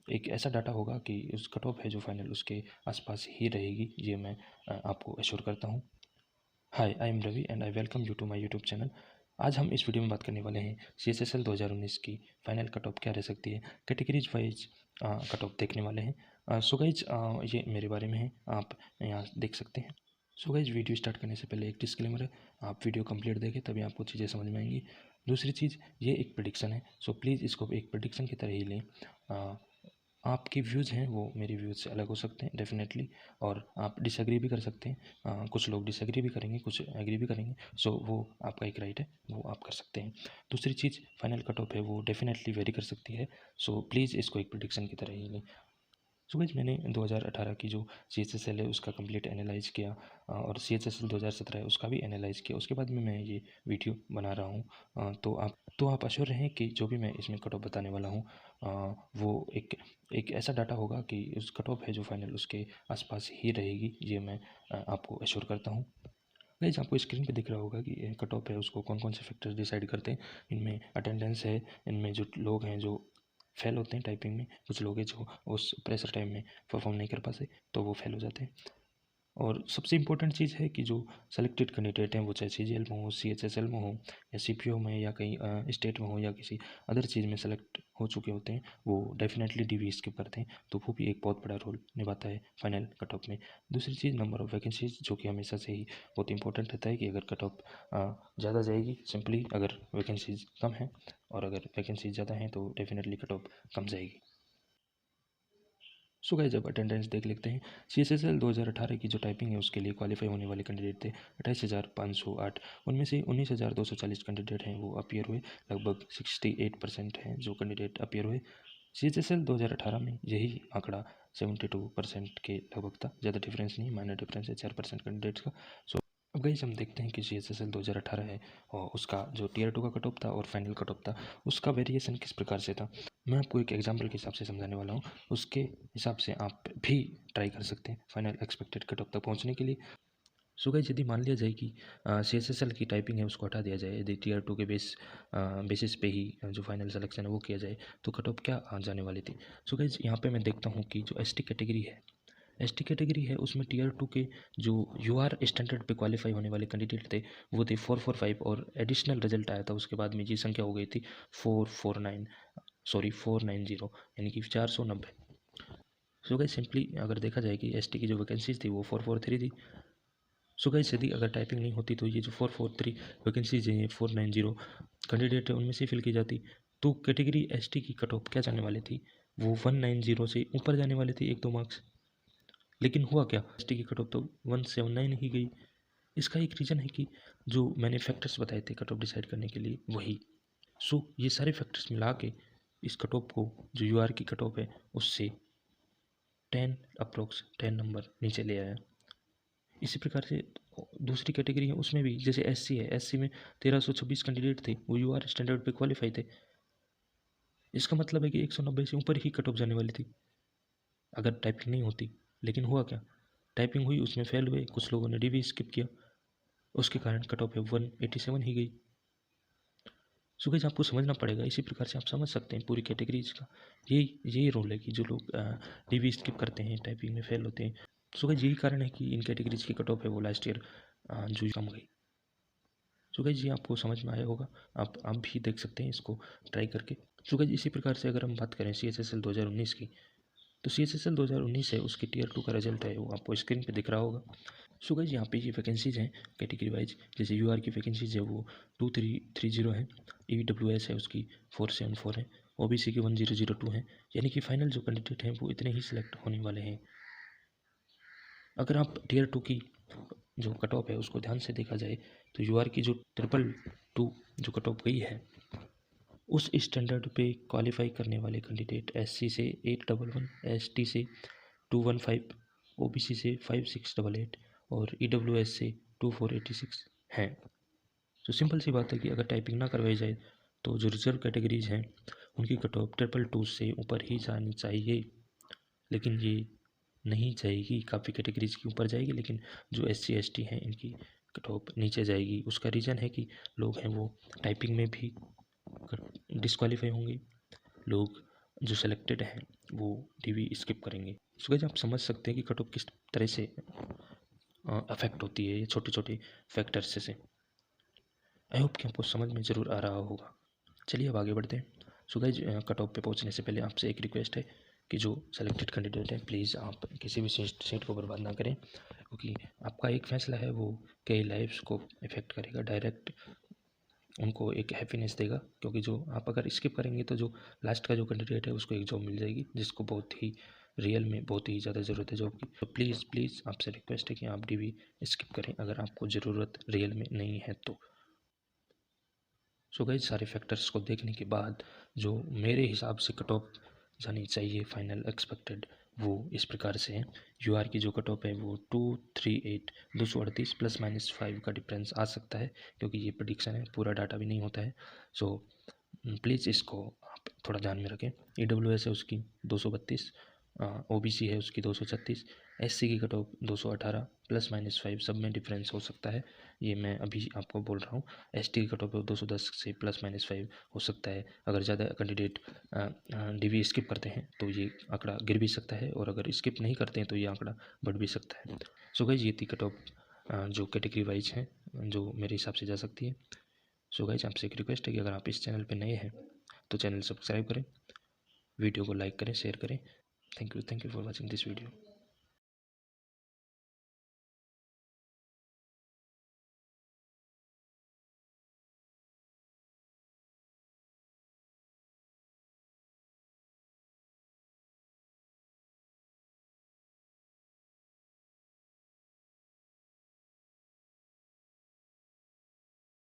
एक ऐसा डाटा होगा कि उस कट ऑफ है जो फाइनल उसके आसपास ही रहेगी, ये मैं आपको एश्योर करता हूँ। Hi, I am Ravi and I welcome you to my YouTube channel. आज हम इस वीडियो में बात करने वाले हैं CSSL 2019 की फाइनल कट ऑफ क्या रह सकती है, कैटेगरीज वाइज कट ऑफ देखने वाले हैं। सो गाइज, ये मेरे बारे में है, आप यहाँ देख सकते हैं। सो गाइज, वीडियो स्टार्ट करने से पहले एक डिस्क्लेमर है, आप वीडियो कंप्लीट देखें तभी आपको चीज़ें समझ में आएंगी। दूसरी चीज़, ये एक प्रेडिक्शन है, सो प्लीज़ इसको एक प्रेडिक्शन की तरह ही लें। आपके व्यूज़ हैं वो मेरे व्यूज़ से अलग हो सकते हैं डेफिनेटली, और आप डिसएग्री भी कर सकते हैं। कुछ लोग डिसएग्री भी करेंगे, कुछ एग्री भी करेंगे, सो वो आपका एक राइट है, वो आप कर सकते हैं। दूसरी चीज़, फाइनल कट ऑफ है वो डेफिनेटली वेरी कर सकती है, सो प्लीज़ इसको एक प्रेडिक्शन की तरह ही लें। सो गाइस, मैंने 2018 की जो CSSL है उसका कंप्लीट एनालाइज किया, और CSSL 2017 है उसका भी एनालाइज किया, उसके बाद में मैं ये वीडियो बना रहा हूँ। तो आप अश्योर रहें कि जो भी मैं इसमें कट ऑफ बताने वाला हूँ वो एक ऐसा डाटा होगा कि उस कट ऑफ है जो फाइनल उसके आसपास ही रहेगी, ये मैं आपको एश्योर करता हूँ। गाइस, आपको स्क्रीन पे दिख रहा होगा कि कट ऑफ है उसको कौन कौन से फैक्टर्स डिसाइड करते हैं। इनमें अटेंडेंस है, इनमें जो लोग हैं जो फेल होते हैं टाइपिंग में, कुछ लोग हैं जो उस प्रेशर टाइम में परफॉर्म नहीं कर पाते तो वो फेल हो जाते हैं। और सबसे इम्पोर्टेंट चीज़ है कि जो सेलेक्टेड कैंडिडेट हैं वो चाहे CGL में हो, CHSL में हो, या CPO में, या कहीं स्टेट में हो, या किसी अदर चीज़ में सेलेक्ट हो चुके होते हैं, वो डेफिनेटली DV स्किप करते हैं, तो वो भी एक बहुत बड़ा रोल निभाता है फाइनल कट ऑफ में। दूसरी चीज़, नंबर ऑफ़ वैकेंसीज, जो कि हमेशा से ही बहुत इंपॉर्टेंट रहता है कि अगर कट ऑफ ज़्यादा जाएगी, सिंपली अगर वैकेंसीज कम है, और अगर वैकेंसीज ज़्यादा हैं तो डेफिनेटली कट ऑफ कम जाएगी। सो गाइस, जब अटेंडेंस देख लेते हैं, CSSL 2018 की जो टाइपिंग है उसके लिए क्वालिफाई होने वाले कैंडिडेट थे 28,508। उनमें से 19,240 कैंडिडेट हैं वो अपीयर हुए, लगभग 68% हैं जो कैंडिडेट अपीयर हुए। CSSL 2018 में यही आंकड़ा 72% के लगभग था, ज़्यादा डिफरेंस नहीं, माइनर डिफरेंस है 4% कैंडिडेट्स का। सो अब गाइस, हम देखते हैं कि CSSL 2018 है और उसका जो Tier 2 का कट ऑफ था और फाइनल कट ऑफ था, उसका वेरिएशन किस प्रकार से था। मैं आपको एक एग्जांपल के हिसाब से समझाने वाला हूँ, उसके हिसाब से आप भी ट्राई कर सकते हैं फाइनल एक्सपेक्टेड कट ऑफ तक पहुँचने के लिए। सो गाइस, यदि मान लिया जाए कि CSSL की टाइपिंग है उसको हटा दिया जाए, यदि Tier 2 के बेसिस पे ही जो फाइनल सिलेक्शन है वो किया जाए, तो कट ऑफ क्या जाने वाली थी। सो गाइस, यहाँ पे मैं देखता हूँ कि जो ST कैटेगरी है, उसमें Tier 2 के जो UR स्टैंडर्ड पे क्वालिफाई होने वाले कैंडिडेट थे वो थे 445, और एडिशनल रिजल्ट आया था उसके बाद में जी संख्या हो गई थी 490, यानी कि 490। सो गाइस, सिंपली अगर देखा जाए कि ST की जो वैकेंसीज थी वो 443 थी। सो गाइस, यदि अगर टाइपिंग नहीं होती तो ये जो 443 वैकेंसीज हैं, 490 कैंडिडेट है, उनमें से फिल की जाती, तो कैटेगरी ST की कट ऑफ क्या जाने वाली थी, वो 190 से ऊपर जाने वाली थी 1-2 मार्क्स। लेकिन हुआ क्या, ST की कट ऑफ तो 179 ही गई। इसका एक रीज़न है कि जो मैंने फैक्टर्स बताए थे कट ऑफ डिसाइड करने के लिए, वही। सो ये सारे फैक्टर्स मिला के इस कट ऑफ को, जो UR की कट ऑफ है, उससे 10 अप्रोक्स 10 नंबर नीचे ले आया। इसी प्रकार से दूसरी कैटेगरी है, उसमें भी जैसे SC है, SC में 1326 कैंडिडेट थे, वो UR स्टैंडर्ड पे क्वालिफाई थे। इसका मतलब है कि 190 से ऊपर ही कट ऑफ जाने वाली थी अगर टाइपिंग नहीं होती। लेकिन हुआ क्या, टाइपिंग हुई, उसमें फेल हुए, कुछ लोगों ने DV स्किप किया, उसके कारण कट ऑफ है 187 ही गई। सो गाइस, आपको समझना पड़ेगा, इसी प्रकार से आप समझ सकते हैं पूरी कैटेगरीज का यही रोल है कि जो लोग DV स्किप करते हैं, टाइपिंग में फेल होते हैं। सो गाइस, यही कारण है कि इन कैटेगरीज की कट ऑफ है वो लास्ट ईयर जो कम गई। सो गाइस, ये आपको समझ में आया होगा, आप भी देख सकते हैं इसको ट्राई करके। सो गाइस, इसी प्रकार से अगर हम बात करें CSSL 2019 की, तो CSSL 2019 है उसकी Tier 2 का रिजल्ट है, वो आपको स्क्रीन पे दिख रहा होगा। सो गाइस, यहाँ पे ये वैकेंसीज हैं कैटेगरी वाइज, जैसे UR की वैकेंसीज है वो 2330 है, EWS है उसकी 474 है, OBC की 1002 है, यानी कि फाइनल जो कैंडिडेट हैं वो इतने ही सिलेक्ट होने वाले हैं। अगर आप Tier 2 की जो कट ऑफ है उसको ध्यान से देखा जाए, तो UR की जो 222 जो कट ऑफ गई है, उस स्टैंडर्ड पे क्वालिफाई करने वाले कैंडिडेट SC से 811, ST से 215, OBC से 5688 और EWS से 2486 हैं। तो सिंपल सी बात है कि अगर टाइपिंग ना करवाई जाए तो जो रिजर्व कैटेगरीज हैं उनकी कट ऑफ 222 से ऊपर ही जानी चाहिए, लेकिन ये नहीं जाएगी, काफ़ी कैटेगरीज की ऊपर जाएगी, लेकिन जो SC ST हैं इनकी कट ऑफ नीचे जाएगी। उसका रीज़न है कि लोग हैं वो टाइपिंग में भी डिस्क्वालीफाई होंगे, लोग जो सेलेक्टेड हैं वो डीवी स्किप करेंगे। सो गाइस आप समझ सकते हैं कि कट ऑफ किस तरह से अफेक्ट होती है ये छोटे छोटे फैक्टर्स से। आई होप कि आपको समझ में ज़रूर आ रहा होगा। चलिए अब आगे बढ़ते हैं। सो गाइस कट ऑफ पे पहुंचने से पहले आपसे एक रिक्वेस्ट है कि जो सेलेक्टेड कैंडिडेट है प्लीज़ आप किसी भी सीट को बर्बाद ना करें, क्योंकि आपका एक फैसला है वो कई लाइफ्स को इफ़ेक्ट करेगा, डायरेक्ट उनको एक हैप्पीनेस देगा। क्योंकि जो आप अगर स्किप करेंगे तो जो लास्ट का जो कैंडिडेट है उसको एक जॉब मिल जाएगी, जिसको बहुत ही रियल में बहुत ही ज़्यादा ज़रूरत है जॉब की। तो प्लीज़ प्लीज़ आपसे रिक्वेस्ट है कि आप डीवी स्किप करें अगर आपको ज़रूरत रियल में नहीं है तो। सो गाइस सारे फैक्टर्स को देखने के बाद जो मेरे हिसाब से कट ऑफ जानी चाहिए फाइनल एक्सपेक्टेड, वो इस प्रकार से है। यूआर की जो कट ऑफ है वो 238 238 ±5 का डिफरेंस आ सकता है, क्योंकि ये प्रेडिक्शन है, पूरा डाटा भी नहीं होता है। सो प्लीज़ इसको आप थोड़ा ध्यान में रखें। EWS है उसकी 232, OBC है उसकी 236, SC की कट ऑफ 218 ±5 सब में डिफरेंस हो सकता है, ये मैं अभी आपको बोल रहा हूँ। ST की कट ऑफ 210 से ±5 हो सकता है। अगर ज़्यादा कैंडिडेट डीवी स्किप करते हैं तो ये आंकड़ा गिर भी सकता है, और अगर स्किप नहीं करते हैं तो ये आंकड़ा बढ़ भी सकता है। सो गाइस ये थी कट ऑफ जो कैटेगरी वाइज हैं जो मेरे हिसाब से जा सकती है। सो गाइस आपसे एक रिक्वेस्ट है कि अगर आप इस चैनल पे नए हैं तो चैनल सब्सक्राइब करें, वीडियो को लाइक करें, शेयर करें। Thank you for watching this video.